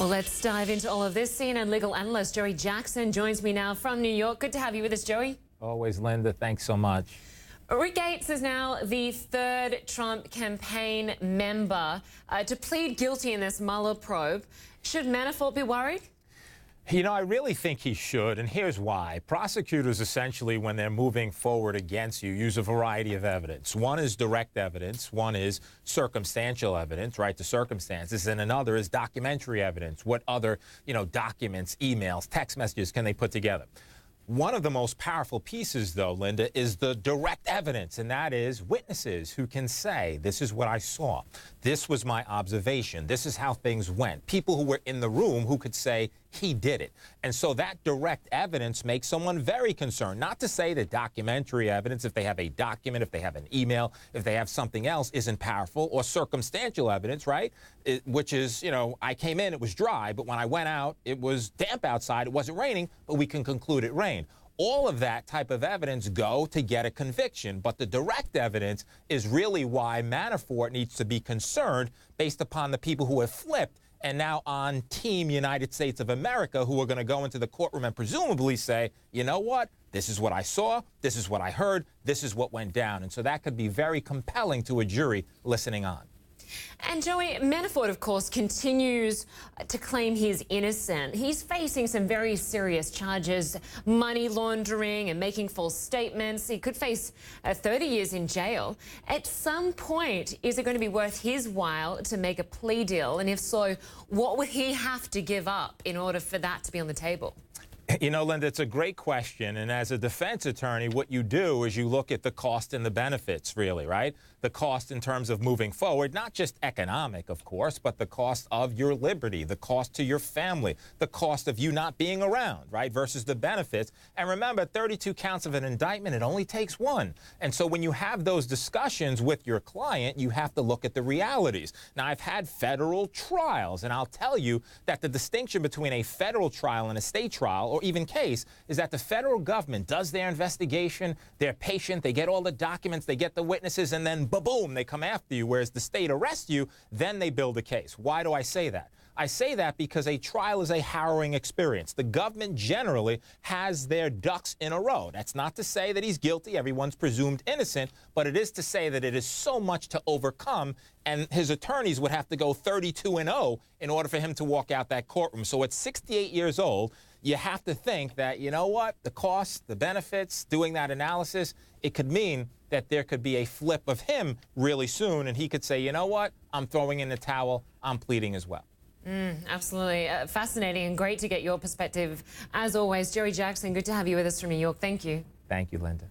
Well, let's dive into all of this. CNN legal analyst Joey Jackson joins me now from New York. Good to have you with us, Joey. Always, Linda. Thanks so much. Rick Gates is now the third Trump campaign member to plead guilty in this Mueller probe. Should Manafort be worried? You know, I really think he should, and here's why. Prosecutors essentially, when they're moving forward against you, use a variety of evidence. One is direct evidence. One is circumstantial evidence, right, the circumstances. And another is documentary evidence. What other, documents, emails, text messages can they put together? One of the most powerful pieces, though, Linda, is the direct evidence, and that is witnesses who can say, this is what I saw. This was my observation. This is how things went. People who were in the room who could say, he did it. And so that direct evidence makes someone very concerned. Not to say that documentary evidence, if they have a document, if they have an email, if they have something else, isn't powerful, or circumstantial evidence, right? Which is, I came in, it was dry, but when I went out, it was damp outside, it wasn't raining, but we can conclude it rained. All of that type of evidence go to get a conviction, but the direct evidence is really why Manafort needs to be concerned based upon the people who have flipped and now on Team United States of America, who are going to go into the courtroom and presumably say, you know what, this is what I saw, this is what I heard, this is what went down. And so that could be very compelling to a jury listening on. And Joey, Manafort, of course, continues to claim he's innocent. He's facing some very serious charges, money laundering and making false statements. He could face 30 years in jail. At some point, is it going to be worth his while to make a plea deal? And if so, what would he have to give up in order for that to be on the table? You know, Linda, it's a great question. And as a defense attorney, what you do is you look at the cost and the benefits, really, right? The cost in terms of moving forward, not just economic, of course, but the cost of your liberty, the cost to your family, the cost of you not being around, right, versus the benefits. And remember, 32 counts of an indictment, it only takes one. And so when you have those discussions with your client, you have to look at the realities. Now, I've had federal trials, and I'll tell you that the distinction between a federal trial and a state trial, or even case, is that the federal government does their investigation, they're patient, they get all the documents, they get the witnesses, and then ba-boom, they come after you, whereas the state arrests you, then they build a case. Why do I say that? I say that because a trial is a harrowing experience. The government generally has their ducks in a row. That's not to say that he's guilty, everyone's presumed innocent, but it is to say that it is so much to overcome, and his attorneys would have to go 32-0 in order for him to walk out that courtroom. So at 68 years old, you have to think that, you know what, the costs, the benefits, doing that analysis, it could mean that there could be a flip of him really soon, and he could say, you know what, I'm throwing in the towel, I'm pleading as well. Absolutely. Fascinating and great to get your perspective. As always, Joey Jackson, good to have you with us from New York. Thank you. Thank you, Linda.